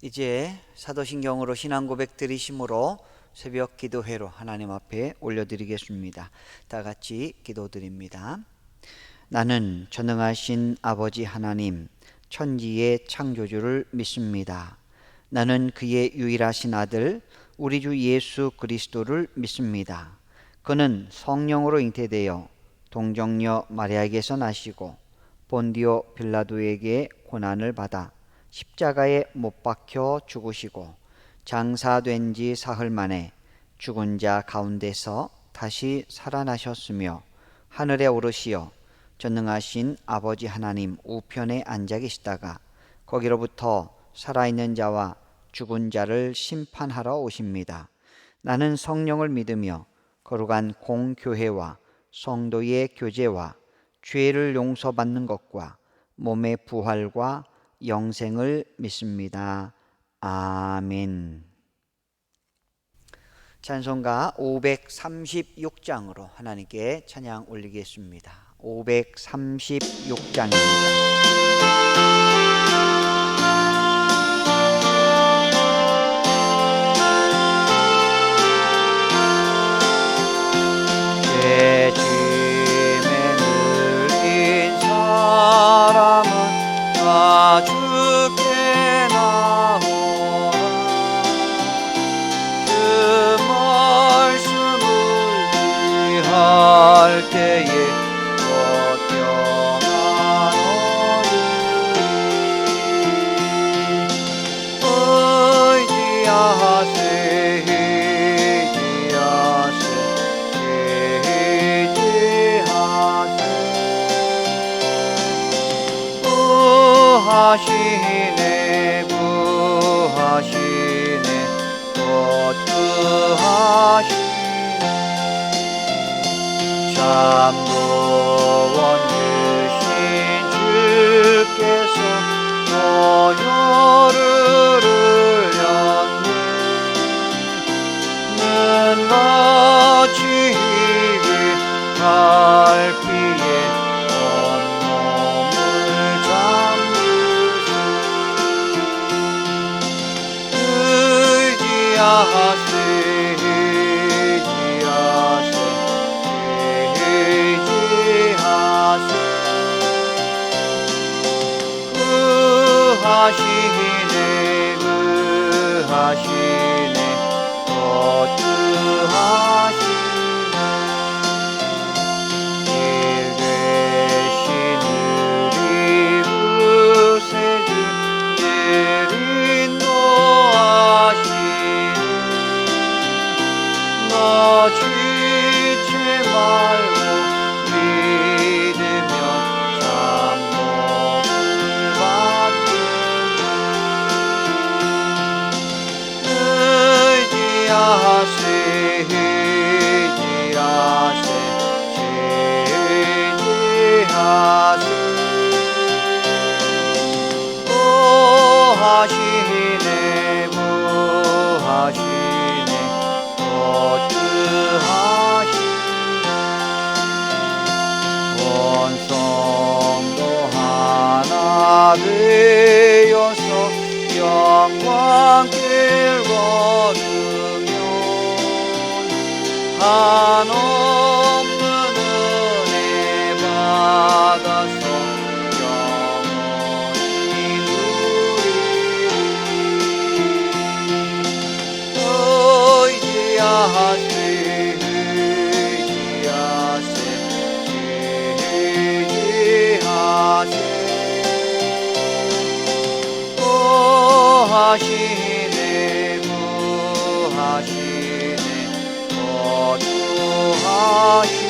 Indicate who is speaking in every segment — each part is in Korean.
Speaker 1: 이제 사도신경으로 신앙 고백 드리심으로 새벽 기도회로 하나님 앞에 올려드리겠습니다. 다 같이 기도드립니다. 나는 전능하신 아버지 하나님, 천지의 창조주를 믿습니다. 나는 그의 유일하신 아들 우리 주 예수 그리스도를 믿습니다. 그는 성령으로 잉태되어 동정녀 마리아에게서 나시고 본디오 빌라도에게 고난을 받아 십자가에 못 박혀 죽으시고 장사된 지 사흘 만에 죽은 자 가운데서 다시 살아나셨으며 하늘에 오르시어 전능하신 아버지 하나님 우편에 앉아 계시다가 거기로부터 살아있는 자와 죽은 자를 심판하러 오십니다. 나는 성령을 믿으며 거룩한 공교회와 성도의 교제와 죄를 용서받는 것과 몸의 부활과 영생을 믿습니다. 아멘. 찬송가 536장으로 하나님께 찬양 올리겠습니다. 536장입니다. 죄짐에 눌린 사람은 다 죽게 나오라. 그 말씀을 위할 때에 어떠하노니 의지하세 구하시네 구하시네 또 구하시네 참 구원 주신 주께서 보혈을 흘렸네 눈같이 희게 달피에 의지하세 구하시네 구하시네 또 구하시네 길 되신 우리 구세주 늘 인도하시네 너 지치 말고 믿으면 참 복을 받게 의지하세 의지하세 의지하세 구하시네 구하시네 또 구하시네 온 성도 하나 되어서 영광길 걸으며 한없는 은혜 받아서 영원히 누리리 의지하세 의지하세 의지하세 구하시네 구하시네 또 구하시네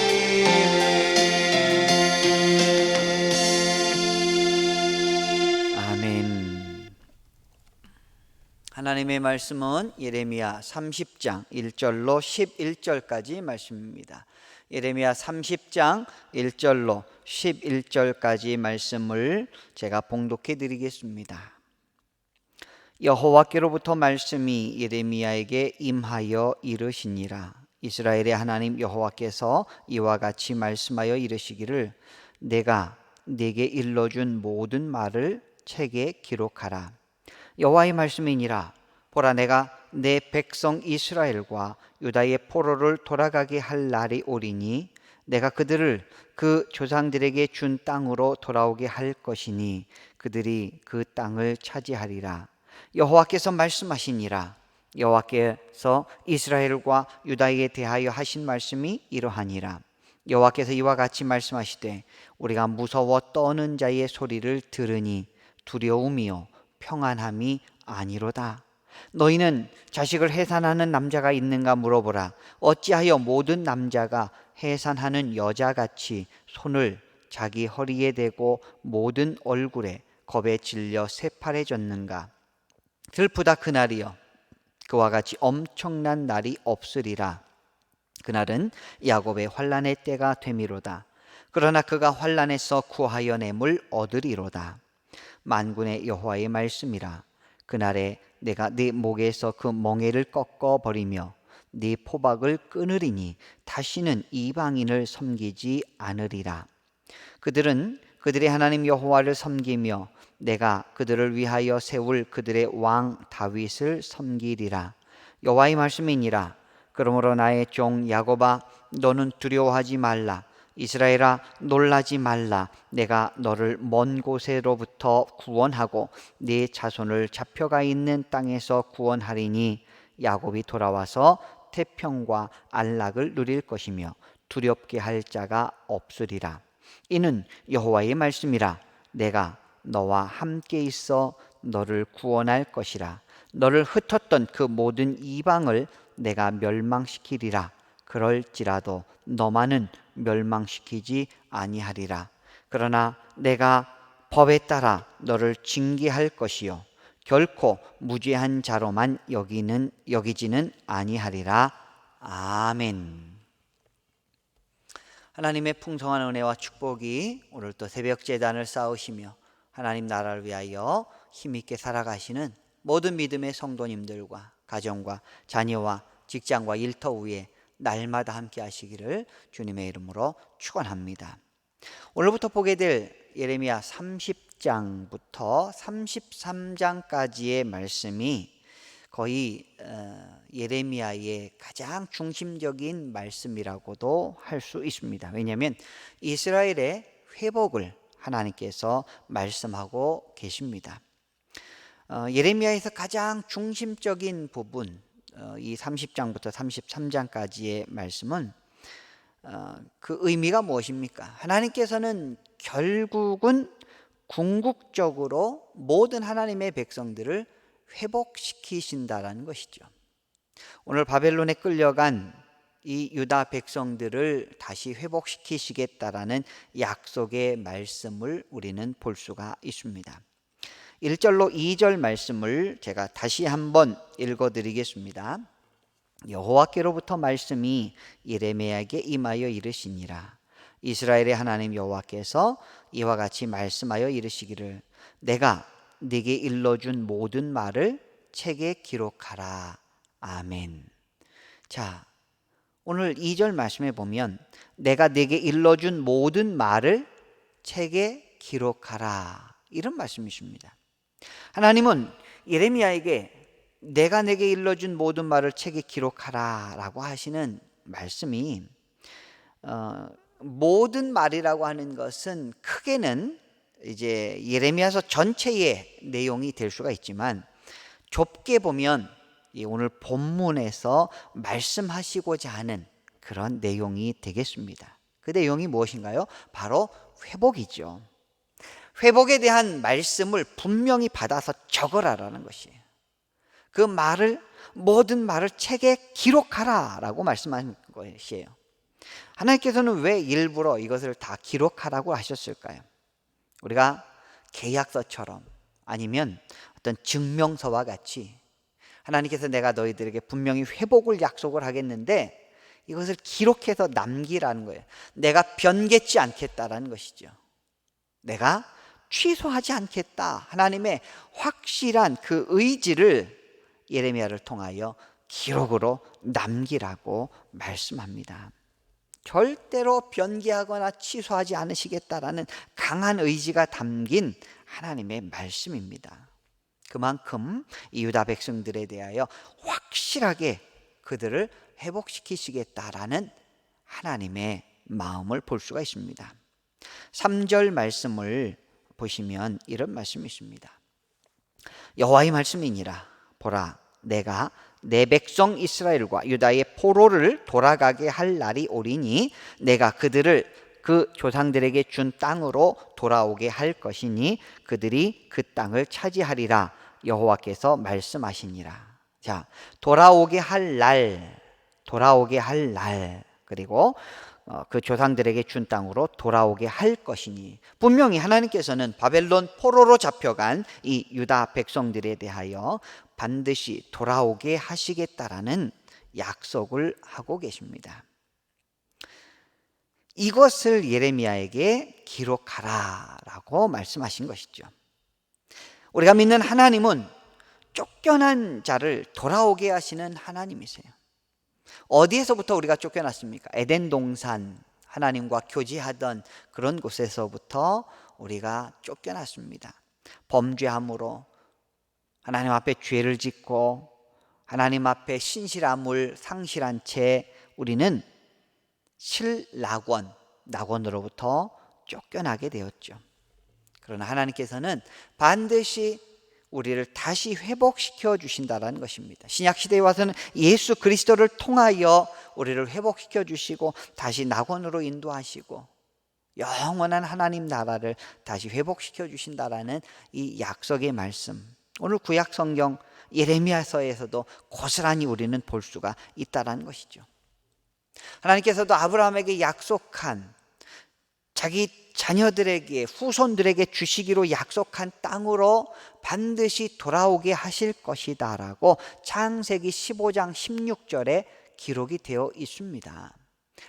Speaker 1: 아멘. 하나님의 말씀은 예레미야 30장 1절로 11절까지 말씀입니다. 예레미야 30장 1절로 11절까지 말씀을 제가 봉독해 드리겠습니다. 여호와께로부터 말씀이 예레미야에게 임하여 이르시니라. 이스라엘의 하나님 여호와께서 이와 같이 말씀하여 이르시기를 내가 네게 일러준 모든 말을 책에 기록하라. 여호와의 말씀이니라. 보라, 내가 내 백성 이스라엘과 유다의 포로를 돌아가게 할 날이 오리니 내가 그들을 그 조상들에게 준 땅으로 돌아오게 할 것이니 그들이 그 땅을 차지하리라. 여호와께서 말씀하시니라. 여호와께서 이스라엘과 유다에 대하여 하신 말씀이 이러하니라. 여호와께서 이와 같이 말씀하시되 우리가 무서워 떠는 자의 소리를 들으니 두려움이요 평안함이 아니로다. 너희는 자식을 해산하는 남자가 있는가 물어보라. 어찌하여 모든 남자가 해산하는 여자같이 손을 자기 허리에 대고 모든 얼굴에 겁에 질려 새파래졌는가. 슬프다 그날이여. 그와 같이 엄청난 날이 없으리라. 그날은 야곱의 환난의 때가 되미로다. 그러나 그가 환난에서 구하여 냄을 얻으리로다. 만군의 여호와의 말씀이라. 그날에 내가 네 목에서 그 멍에를 꺾어 버리며 네 포박을 끊으리니 다시는 이방인을 섬기지 않으리라. 그들은 그들의 하나님 여호와를 섬기며 내가 그들을 위하여 세울 그들의 왕 다윗을 섬기리라. 여호와의 말씀이니라. 그러므로 나의 종 야곱아, 너는 두려워하지 말라. 이스라엘아, 놀라지 말라. 내가 너를 먼 곳으로부터 구원하고 네 자손을 잡혀가 있는 땅에서 구원하리니 야곱이 돌아와서 태평과 안락을 누릴 것이며 두렵게 할 자가 없으리라. 이는 여호와의 말씀이라. 내가 너와 함께 있어 너를 구원할 것이라. 너를 흩었던 그 모든 이방을 내가 멸망시키리라. 그럴지라도 너만은 멸망시키지 아니하리라. 그러나 내가 법에 따라 너를 징계할 것이요 결코 무죄한 자로만 여기지는 아니하리라. 아멘. 하나님의 풍성한 은혜와 축복이 오늘 또 새벽 제단을 쌓으시며 하나님 나라를 위하여 힘있게 살아가시는 모든 믿음의 성도님들과 가정과 자녀와 직장과 일터 위에 날마다 함께 하시기를 주님의 이름으로 축원합니다. 오늘부터 보게 될 예레미야 30장부터 33장까지의 말씀이 거의 예레미야의 가장 중심적인 말씀이라고도 할 수 있습니다. 왜냐하면 이스라엘의 회복을 하나님께서 말씀하고 계십니다. 예레미야에서 가장 중심적인 부분, 이 30장부터 33장까지의 말씀은 그 의미가 무엇입니까? 하나님께서는 결국은 궁극적으로 모든 하나님의 백성들을 회복시키신다라는 것이죠. 오늘 바벨론에 끌려간 이 유다 백성들을 다시 회복시키시겠다라는 약속의 말씀을 우리는 볼 수가 있습니다. 1절로 2절 말씀을 제가 다시 한번 읽어드리겠습니다. 여호와께로부터 말씀이 예레미야에게 임하여 이르시니라. 이스라엘의 하나님 여호와께서 이와 같이 말씀하여 이르시기를 내가 네게 일러준 모든 말을 책에 기록하라. 아멘. 자, 오늘 2절 말씀에 보면 내가 네게 일러준 모든 말을 책에 기록하라, 이런 말씀이십니다. 하나님은 예레미야에게 내가 내게 일러준 모든 말을 책에 기록하라 라고 하시는 말씀이 모든 말이라고 하는 것은 크게는 이제 예레미야서 전체의 내용이 될 수가 있지만 좁게 보면 오늘 본문에서 말씀하시고자 하는 그런 내용이 되겠습니다. 그 내용이 무엇인가요? 바로 회복이죠. 회복에 대한 말씀을 분명히 받아서 적어라라는 것이에요. 그 말을, 모든 말을 책에 기록하라 라고 말씀하신 것이에요. 하나님께서는 왜 일부러 이것을 다 기록하라고 하셨을까요? 우리가 계약서처럼 아니면 어떤 증명서와 같이 하나님께서 내가 너희들에게 분명히 회복을 약속을 하겠는데 이것을 기록해서 남기라는 거예요. 내가 변개치 않겠다라는 것이죠. 내가 취소하지 않겠다. 하나님의 확실한 그 의지를 예레미야를 통하여 기록으로 남기라고 말씀합니다. 절대로 변개하거나 취소하지 않으시겠다라는 강한 의지가 담긴 하나님의 말씀입니다. 그만큼 이 유다 백성들에 대하여 확실하게 그들을 회복시키시겠다라는 하나님의 마음을 볼 수가 있습니다. 3절 말씀을 보시면 이런 말씀이 있습니다. 여호와의 말씀이니라. 보라, 내가 내 백성 이스라엘과 유다의 포로를 돌아가게 할 날이 오리니 내가 그들을 그 조상들에게 준 땅으로 돌아오게 할 것이니 그들이 그 땅을 차지하리라. 여호와께서 말씀하시니라. 자, 돌아오게 할 날, 그리고 그 조상들에게 준 땅으로 돌아오게 할 것이니, 분명히 하나님께서는 바벨론 포로로 잡혀간 이 유다 백성들에 대하여 반드시 돌아오게 하시겠다라는 약속을 하고 계십니다. 이것을 예레미야에게 기록하라라고 말씀하신 것이죠. 우리가 믿는 하나님은 쫓겨난 자를 돌아오게 하시는 하나님이세요. 어디에서부터 우리가 쫓겨났습니까? 에덴 동산, 하나님과 교제하던 그런 곳에서부터 우리가 쫓겨났습니다. 범죄함으로 하나님 앞에 죄를 짓고 하나님 앞에 신실함을 상실한 채 우리는 낙원으로부터 쫓겨나게 되었죠. 그러나 하나님께서는 반드시 우리를 다시 회복시켜 주신다는 것입니다. 신약시대에 와서는 예수 그리스도를 통하여 우리를 회복시켜 주시고 다시 낙원으로 인도하시고 영원한 하나님 나라를 다시 회복시켜 주신다라는 이 약속의 말씀, 오늘 구약 성경 예레미야서에서도 고스란히 우리는 볼 수가 있다는 것이죠. 하나님께서도 아브라함에게 약속한, 자기 자녀들에게, 후손들에게 주시기로 약속한 땅으로 반드시 돌아오게 하실 것이다 라고 창세기 15장 16절에 기록이 되어 있습니다.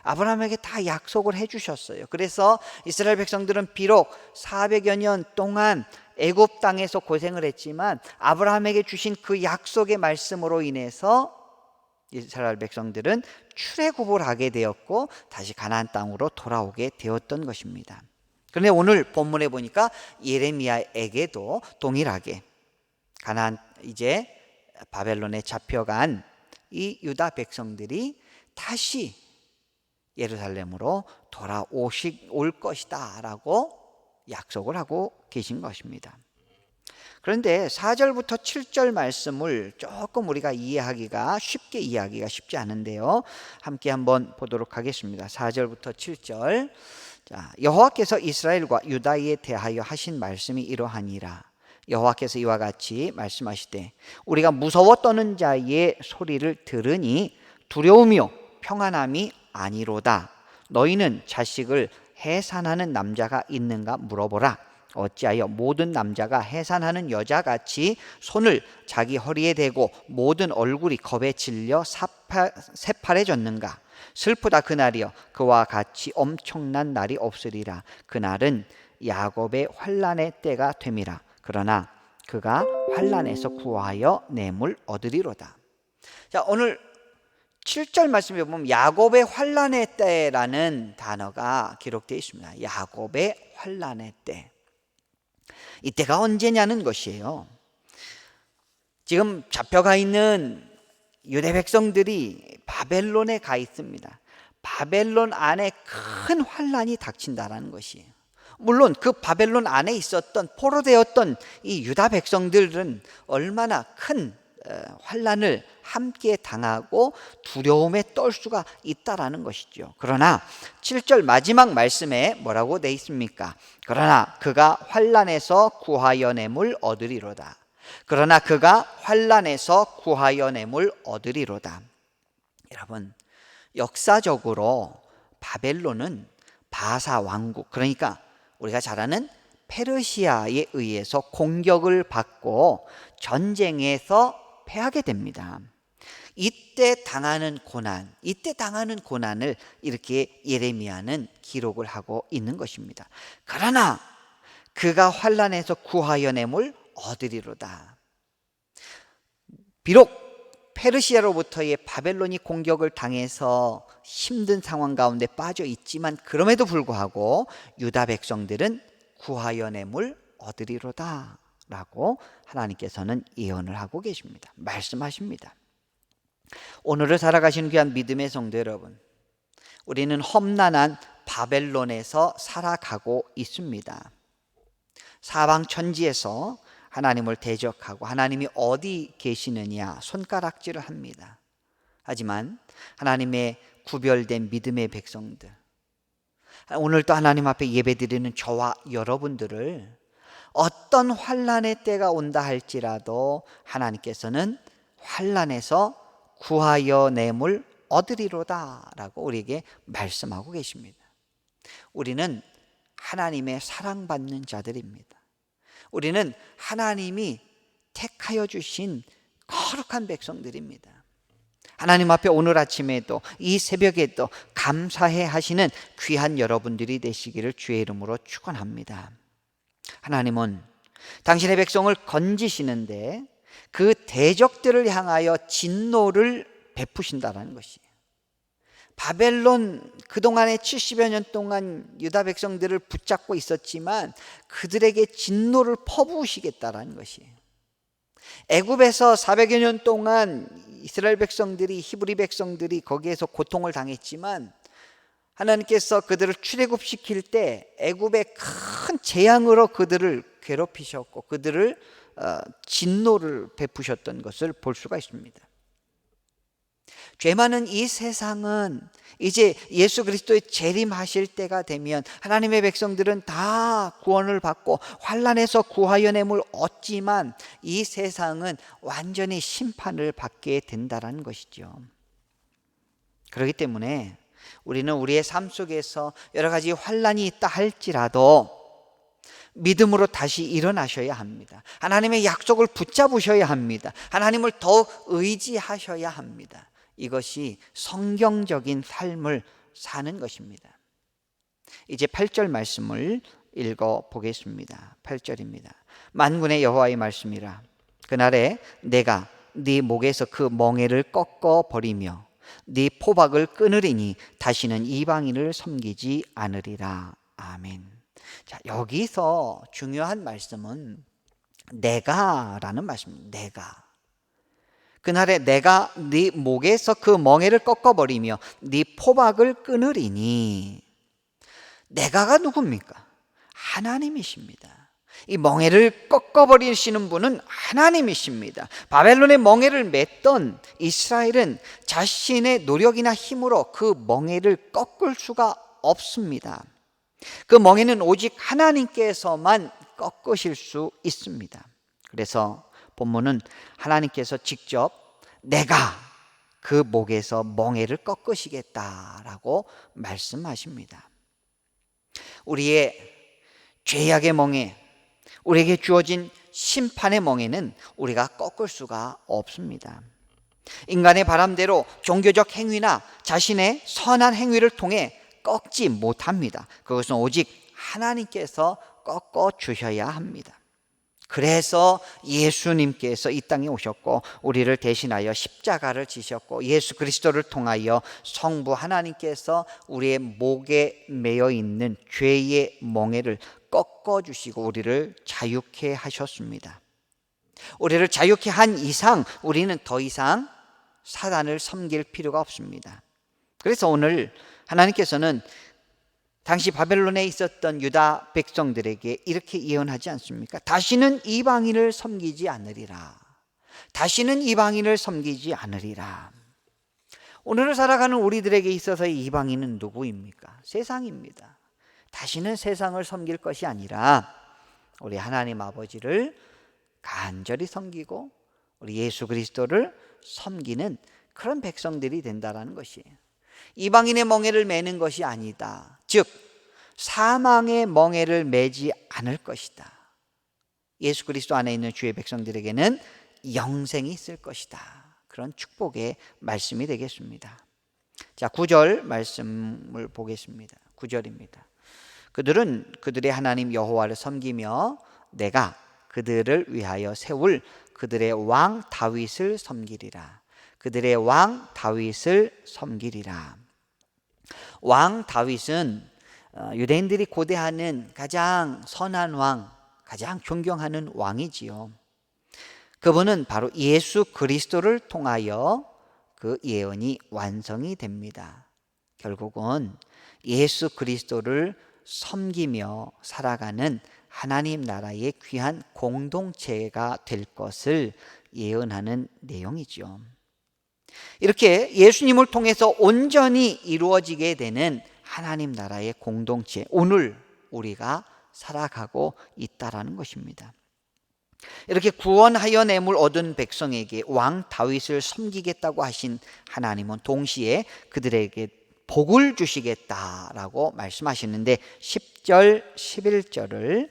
Speaker 1: 아브라함에게 다 약속을 해주셨어요. 그래서 이스라엘 백성들은 비록 400여 년 동안 애굽 땅에서 고생을 했지만 아브라함에게 주신 그 약속의 말씀으로 인해서 이스라엘 백성들은 출애굽을 하게 되었고 다시 가나안 땅으로 돌아오게 되었던 것입니다. 그런데 오늘 본문에 보니까 예레미야에게도 동일하게 가나안, 이제 바벨론에 잡혀간 이 유다 백성들이 다시 예루살렘으로 돌아올 것이다 라고 약속을 하고 계신 것입니다. 그런데 4절부터 7절 말씀을 조금 우리가 쉽게 이해하기가 쉽지 않은데요, 함께 한번 보도록 하겠습니다. 4절부터 7절. 자, 여호와께서 이스라엘과 유다에 대하여 하신 말씀이 이러하니라. 여호와께서 이와 같이 말씀하시되 우리가 무서워 떠는 자의 소리를 들으니 두려우며 평안함이 아니로다. 너희는 자식을 해산하는 남자가 있는가 물어보라. 어찌하여 모든 남자가 해산하는 여자같이 손을 자기 허리에 대고 모든 얼굴이 겁에 질려 새파래졌는가? 슬프다 그날이여. 그와 같이 엄청난 날이 없으리라. 그날은 야곱의 환난의 때가 됨이라. 그러나 그가 환난에서 구하여 냄을 얻으리로다. 자, 오늘 7절 말씀에 보면 야곱의 환난의 때라는 단어가 기록되어 있습니다. 야곱의 환난의 때. 이때가 언제냐는 것이에요. 지금 잡혀가 있는 유대 백성들이 바벨론에 가 있습니다. 바벨론 안에 큰 환난이 닥친다라는 것이에요. 물론 그 바벨론 안에 있었던 포로되었던 이 유다 백성들은 얼마나 큰 환난을 함께 당하고 두려움에 떨 수가 있다라는 것이죠. 그러나 7절 마지막 말씀에 뭐라고 돼 있습니까? 그러나 그가 환난에서 구하여 냄을 얻으리로다. 그러나 그가 환난에서 구하여 냄을 얻으리로다. 여러분, 역사적으로 바벨론은 바사 왕국, 그러니까 우리가 잘 아는 페르시아에 의해서 공격을 받고 전쟁에서 패하게 됩니다. 이때 당하는 고난을 이렇게 예레미야는 기록을 하고 있는 것입니다. 그러나 그가 환난에서 구하여 냄을 얻으리로다. 비록 페르시아로부터의 바벨론이 공격을 당해서 힘든 상황 가운데 빠져 있지만 그럼에도 불구하고 유다 백성들은 구하여 냄을 얻으리로다 라고 하나님께서는 예언을 하고 계십니다. 말씀하십니다. 오늘을 살아가시는 귀한 믿음의 성도 여러분, 우리는 험난한 바벨론에서 살아가고 있습니다. 사방 천지에서 하나님을 대적하고 하나님이 어디 계시느냐 손가락질을 합니다. 하지만 하나님의 구별된 믿음의 백성들, 오늘도 하나님 앞에 예배드리는 저와 여러분들을 어떤 환난의 때가 온다 할지라도 하나님께서는 환난에서 구하여 내물 얻으리로다 라고 우리에게 말씀하고 계십니다. 우리는 하나님의 사랑받는 자들입니다. 우리는 하나님이 택하여 주신 거룩한 백성들입니다. 하나님 앞에 오늘 아침에도 이 새벽에도 감사해 하시는 귀한 여러분들이 되시기를 주의 이름으로 축원합니다. 하나님은 당신의 백성을 건지시는데 그 대적들을 향하여 진노를 베푸신다는 것이에요. 바벨론 그동안의 70여 년 동안 유다 백성들을 붙잡고 있었지만 그들에게 진노를 퍼부으시겠다는 것이에요. 애굽에서 400여 년 동안 이스라엘 백성들이, 히브리 백성들이 거기에서 고통을 당했지만 하나님께서 그들을 출애굽시킬 때 애굽의 큰 재앙으로 그들을 괴롭히셨고 그들을 진노를 베푸셨던 것을 볼 수가 있습니다. 죄 많은 이 세상은 이제 예수 그리스도의 재림하실 때가 되면 하나님의 백성들은 다 구원을 받고 환난에서 구하여 내물 얻지만 이 세상은 완전히 심판을 받게 된다는 것이죠. 그렇기 때문에 우리는 우리의 삶 속에서 여러 가지 환난이 있다 할지라도 믿음으로 다시 일어나셔야 합니다. 하나님의 약속을 붙잡으셔야 합니다. 하나님을 더욱 의지하셔야 합니다. 이것이 성경적인 삶을 사는 것입니다. 이제 8절 말씀을 읽어 보겠습니다. 8절입니다. 만군의 여호와의 말씀이라. 그날에 내가 네 목에서 그 멍에를 꺾어 버리며 네 포박을 끊으리니 다시는 이방인을 섬기지 않으리라. 아멘. 자, 여기서 중요한 말씀은 내가라는 말씀입니다. 내가. 그날에 내가 네 목에서 그 멍에를 꺾어버리며 네 포박을 끊으리니. 내가가 누굽니까? 하나님이십니다. 이 멍에를 꺾어버리시는 분은 하나님이십니다. 바벨론의 멍에를 맸던 이스라엘은 자신의 노력이나 힘으로 그 멍에를 꺾을 수가 없습니다. 그 멍에는 오직 하나님께서만 꺾으실 수 있습니다. 그래서 본문은 하나님께서 직접 내가 그 목에서 멍에를 꺾으시겠다라고 말씀하십니다. 우리의 죄악의 멍에, 우리에게 주어진 심판의 멍에는 우리가 꺾을 수가 없습니다. 인간의 바람대로 종교적 행위나 자신의 선한 행위를 통해 꺾지 못합니다. 그것은 오직 하나님께서 꺾어 주셔야 합니다. 그래서 예수님께서 이 땅에 오셨고 우리를 대신하여 십자가를 지셨고 예수 그리스도를 통하여 성부 하나님께서 우리의 목에 매여 있는 죄의 멍에를 꺾어 주시고 우리를 자유케 하셨습니다. 우리를 자유케 한 이상 우리는 더 이상 사단을 섬길 필요가 없습니다. 그래서 오늘 하나님께서는 당시 바벨론에 있었던 유다 백성들에게 이렇게 예언하지 않습니까? 다시는 이방인을 섬기지 않으리라. 다시는 이방인을 섬기지 않으리라. 오늘을 살아가는 우리들에게 있어서의 이방인은 누구입니까? 세상입니다. 다시는 세상을 섬길 것이 아니라 우리 하나님 아버지를 간절히 섬기고 우리 예수 그리스도를 섬기는 그런 백성들이 된다는 것이에요. 이방인의 멍에를 매는 것이 아니다. 즉 사망의 멍에를 매지 않을 것이다. 예수 그리스도 안에 있는 주의 백성들에게는 영생이 있을 것이다. 그런 축복의 말씀이 되겠습니다. 자, 9절 말씀을 보겠습니다. 9절입니다. 그들은 그들의 하나님 여호와를 섬기며 내가 그들을 위하여 세울 그들의 왕 다윗을 섬기리라. 그들의 왕 다윗을 섬기리라. 왕 다윗은 유대인들이 고대하는 가장 선한 왕, 가장 존경하는 왕이지요. 그분은 바로 예수 그리스도를 통하여 그 예언이 완성이 됩니다. 결국은 예수 그리스도를 섬기며 살아가는 하나님 나라의 귀한 공동체가 될 것을 예언하는 내용이죠. 이렇게 예수님을 통해서 온전히 이루어지게 되는 하나님 나라의 공동체, 오늘 우리가 살아가고 있다라는 것입니다. 이렇게 구원하여 냄을 얻은 백성에게 왕 다윗을 섬기겠다고 하신 하나님은 동시에 그들에게 복을 주시겠다라고 말씀하시는데 10절, 11절을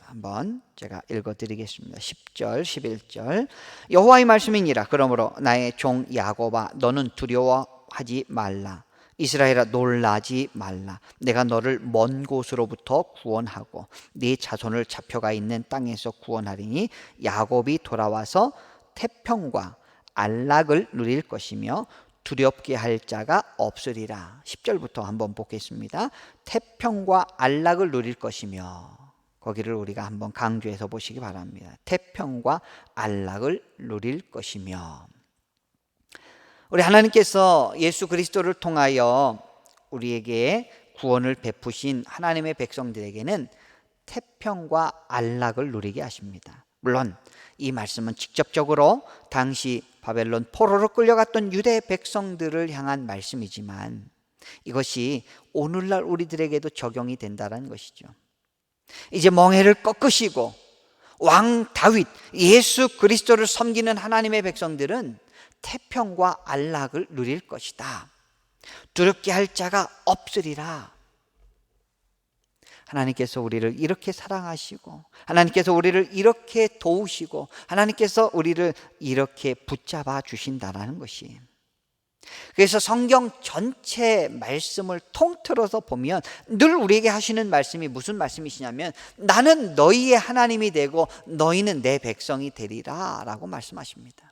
Speaker 1: 한번 제가 읽어드리겠습니다. 10절, 11절 여호와의 말씀이니라. 그러므로 나의 종 야곱아 너는 두려워하지 말라. 이스라엘아 놀라지 말라. 내가 너를 먼 곳으로부터 구원하고 네 자손을 잡혀가 있는 땅에서 구원하리니 야곱이 돌아와서 태평과 안락을 누릴 것이며 두렵게 할 자가 없으리라. 10절부터 한번 보겠습니다. 태평과 안락을 누릴 것이며, 거기를 우리가 한번 강조해서 보시기 바랍니다. 태평과 안락을 누릴 것이며, 우리 하나님께서 예수 그리스도를 통하여 우리에게 구원을 베푸신 하나님의 백성들에게는 태평과 안락을 누리게 하십니다. 물론 이 말씀은 직접적으로 당시 바벨론 포로로 끌려갔던 유대 백성들을 향한 말씀이지만 이것이 오늘날 우리들에게도 적용이 된다는 것이죠. 이제 멍에를 꺾으시고 왕 다윗 예수 그리스도를 섬기는 하나님의 백성들은 태평과 안락을 누릴 것이다. 두렵게 할 자가 없으리라. 하나님께서 우리를 이렇게 사랑하시고 하나님께서 우리를 이렇게 도우시고 하나님께서 우리를 이렇게 붙잡아 주신다는 것이, 그래서 성경 전체 말씀을 통틀어서 보면 늘 우리에게 하시는 말씀이 무슨 말씀이시냐면 나는 너희의 하나님이 되고 너희는 내 백성이 되리라 라고 말씀하십니다.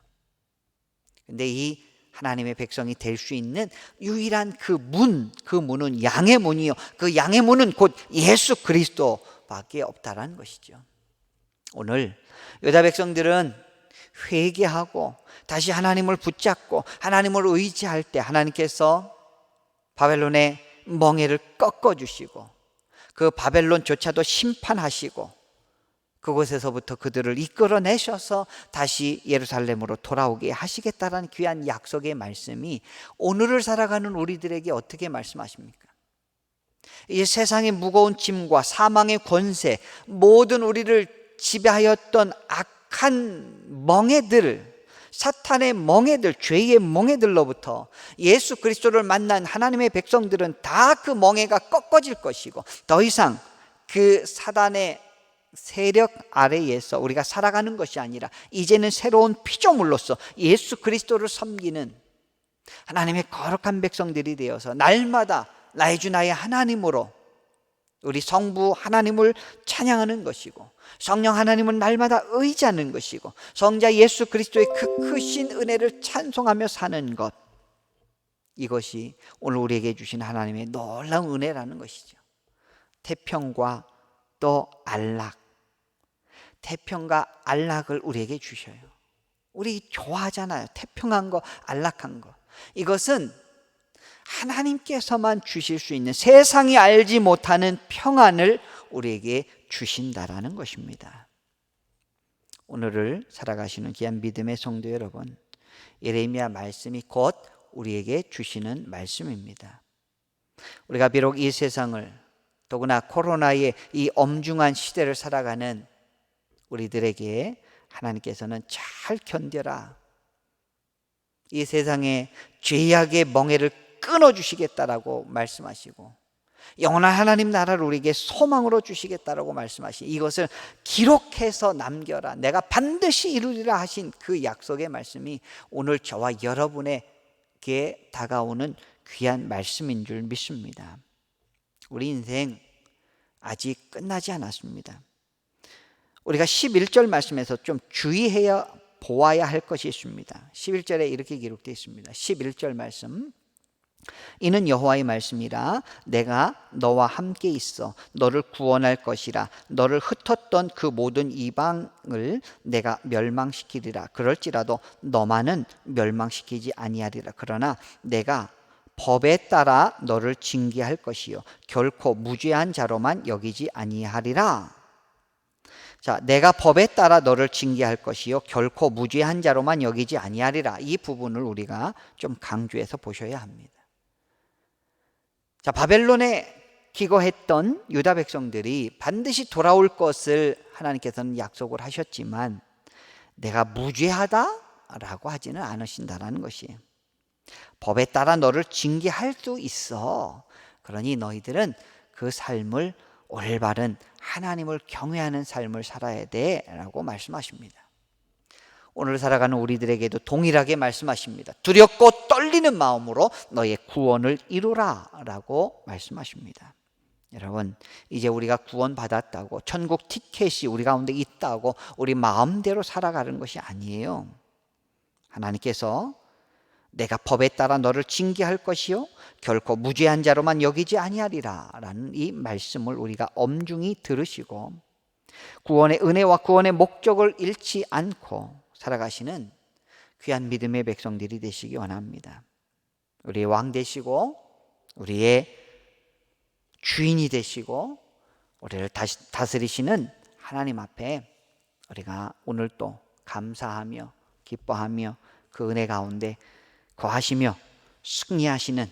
Speaker 1: 근데 이 하나님의 백성이 될 수 있는 유일한 그 문은 양의 문이요. 그 양의 문은 곧 예수 그리스도밖에 없다라는 것이죠. 오늘 유다 백성들은 회개하고 다시 하나님을 붙잡고 하나님을 의지할 때 하나님께서 바벨론의 멍에를 꺾어주시고 그 바벨론조차도 심판하시고 그곳에서부터 그들을 이끌어내셔서 다시 예루살렘으로 돌아오게 하시겠다라는 귀한 약속의 말씀이 오늘을 살아가는 우리들에게 어떻게 말씀하십니까? 이 세상의 무거운 짐과 사망의 권세, 모든 우리를 지배하였던 악한 멍에들, 사탄의 멍에들, 죄의 멍에들로부터 예수 그리스도를 만난 하나님의 백성들은 다 그 멍에가 꺾어질 것이고 더 이상 그 사단의 세력 아래에서 우리가 살아가는 것이 아니라 이제는 새로운 피조물로서 예수 그리스도를 섬기는 하나님의 거룩한 백성들이 되어서 날마다 나의 주 나의 하나님으로 우리 성부 하나님을 찬양하는 것이고 성령 하나님은 날마다 의지하는 것이고 성자 예수 그리스도의 그 크신 은혜를 찬송하며 사는 것, 이것이 오늘 우리에게 주신 하나님의 놀라운 은혜라는 것이죠. 태평과 또 안락, 태평과 안락을 우리에게 주셔요. 우리 좋아하잖아요. 태평한 거, 안락한 거. 이것은 하나님께서만 주실 수 있는 세상이 알지 못하는 평안을 우리에게 주신다라는 것입니다. 오늘을 살아가시는 귀한 믿음의 성도 여러분, 예레미야 말씀이 곧 우리에게 주시는 말씀입니다. 우리가 비록 이 세상을, 더구나 코로나의 이 엄중한 시대를 살아가는 우리들에게 하나님께서는 잘 견뎌라, 이 세상의 죄악의 멍에를 끊어주시겠다라고 말씀하시고 영원한 하나님 나라를 우리에게 소망으로 주시겠다라고 말씀하시고 이것을 기록해서 남겨라, 내가 반드시 이루리라 하신 그 약속의 말씀이 오늘 저와 여러분에게 다가오는 귀한 말씀인 줄 믿습니다. 우리 인생 아직 끝나지 않았습니다. 우리가 11절 말씀에서 좀 주의해야 보아야 할 것이 있습니다. 11절에 이렇게 기록되어 있습니다. 11절 말씀 이는 여호와의 말씀이라. 내가 너와 함께 있어 너를 구원할 것이라. 너를 흩었던 그 모든 이방을 내가 멸망시키리라. 그럴지라도 너만은 멸망시키지 아니하리라. 그러나 내가 법에 따라 너를 징계할 것이요 결코 무죄한 자로만 여기지 아니하리라. 자, 내가 법에 따라 너를 징계할 것이요 결코 무죄한 자로만 여기지 아니하리라. 이 부분을 우리가 좀 강조해서 보셔야 합니다. 자, 바벨론에 기거했던 유다 백성들이 반드시 돌아올 것을 하나님께서는 약속을 하셨지만 내가 무죄하다라고 하지는 않으신다라는 것이에요. 법에 따라 너를 징계할 수 있어. 그러니 너희들은 그 삶을 올바른 하나님을 경외하는 삶을 살아야 돼라고 말씀하십니다. 오늘 살아가는 우리들에게도 동일하게 말씀하십니다. 두렵고 떨리는 마음으로 너의 구원을 이루라 라고 말씀하십니다. 여러분, 이제 우리가 구원받았다고 천국 티켓이 우리 가운데 있다고 우리 마음대로 살아가는 것이 아니에요. 하나님께서 내가 법에 따라 너를 징계할 것이요 결코 무죄한 자로만 여기지 아니하리라 라는 이 말씀을 우리가 엄중히 들으시고 구원의 은혜와 구원의 목적을 잃지 않고 살아가시는 귀한 믿음의 백성들이 되시기 원합니다. 우리의 왕 되시고 우리의 주인이 되시고 우리를 다스리시는 하나님 앞에 우리가 오늘 또 감사하며 기뻐하며 그 은혜 가운데 거하시며 승리하시는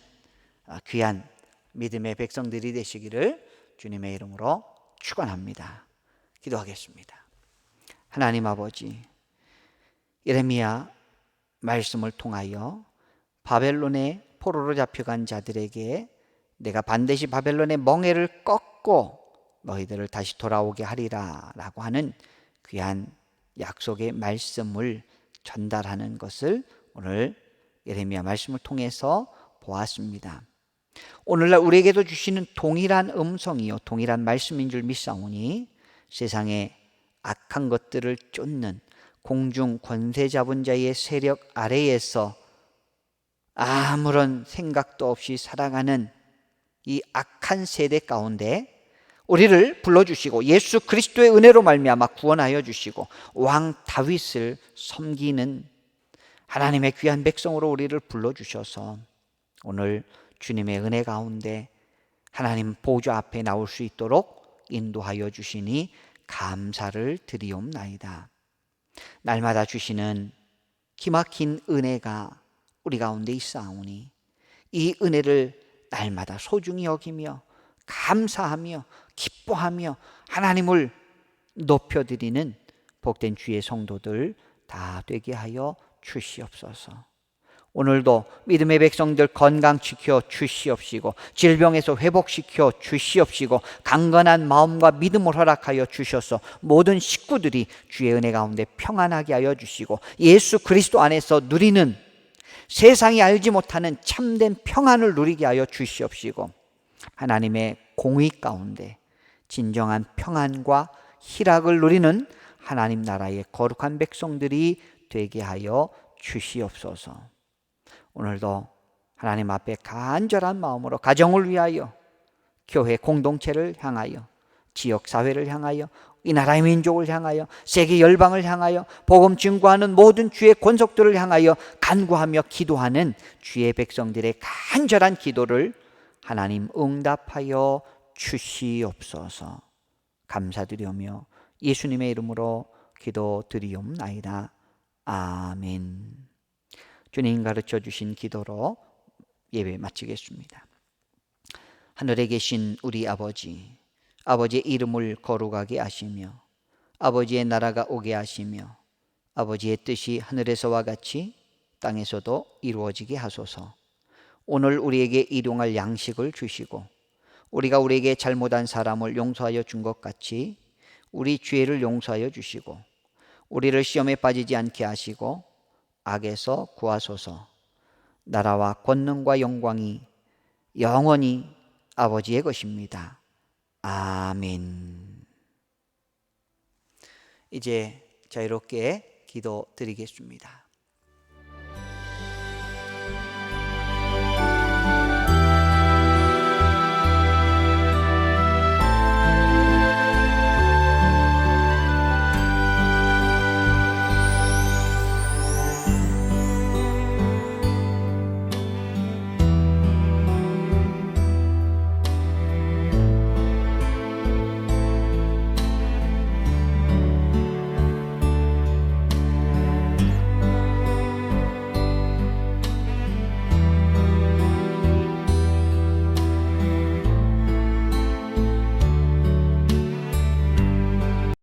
Speaker 1: 귀한 믿음의 백성들이 되시기를 주님의 이름으로 축원합니다. 기도하겠습니다. 하나님 아버지, 예레미야 말씀을 통하여 바벨론의 포로로 잡혀간 자들에게 내가 반드시 바벨론의 멍에를 꺾고 너희들을 다시 돌아오게 하리라 라고 하는 귀한 약속의 말씀을 전달하는 것을 오늘 예레미야 말씀을 통해서 보았습니다. 오늘날 우리에게도 주시는 동일한 음성이요 동일한 말씀인 줄 믿사오니 세상의 악한 것들을 쫓는 공중 권세 잡은 자의 세력 아래에서 아무런 생각도 없이 살아가는 이 악한 세대 가운데 우리를 불러주시고 예수 그리스도의 은혜로 말미암아 구원하여 주시고 왕 다윗을 섬기는 하나님의 귀한 백성으로 우리를 불러주셔서 오늘 주님의 은혜 가운데 하나님 보좌 앞에 나올 수 있도록 인도하여 주시니 감사를 드리옵나이다. 날마다 주시는 기막힌 은혜가 우리 가운데 있사오니 이 은혜를 날마다 소중히 여기며 감사하며 기뻐하며 하나님을 높여드리는 복된 주의 성도들 다 되게 하여 주시옵소서. 오늘도 믿음의 백성들 건강 지켜 주시옵시고 질병에서 회복시켜 주시옵시고 강건한 마음과 믿음을 허락하여 주셔서 모든 식구들이 주의 은혜 가운데 평안하게 하여 주시고 예수 그리스도 안에서 누리는 세상이 알지 못하는 참된 평안을 누리게 하여 주시옵시고 하나님의 공의 가운데 진정한 평안과 희락을 누리는 하나님 나라의 거룩한 백성들이 되게 하여 주시옵소서. 오늘도 하나님 앞에 간절한 마음으로 가정을 위하여 교회 공동체를 향하여 지역사회를 향하여 이 나라의 민족을 향하여 세계 열방을 향하여 복음 증거하는 모든 주의 권속들을 향하여 간구하며 기도하는 주의 백성들의 간절한 기도를 하나님 응답하여 주시옵소서. 감사드리오며 예수님의 이름으로 기도드리옵나이다. 아멘. 주님 가르쳐 주신 기도로 예배 마치겠습니다. 하늘에 계신 우리 아버지, 아버지의 이름을 거룩하게 하시며 아버지의 나라가 오게 하시며 아버지의 뜻이 하늘에서와 같이 땅에서도 이루어지게 하소서. 오늘 우리에게 일용할 양식을 주시고 우리가 우리에게 잘못한 사람을 용서하여 준 것 같이 우리 죄를 용서하여 주시고 우리를 시험에 빠지지 않게 하시고 악에서 구하소서. 나라와 권능과 영광이 영원히 아버지의 것입니다. 아멘. 이제 자유롭게 기도 드리겠습니다.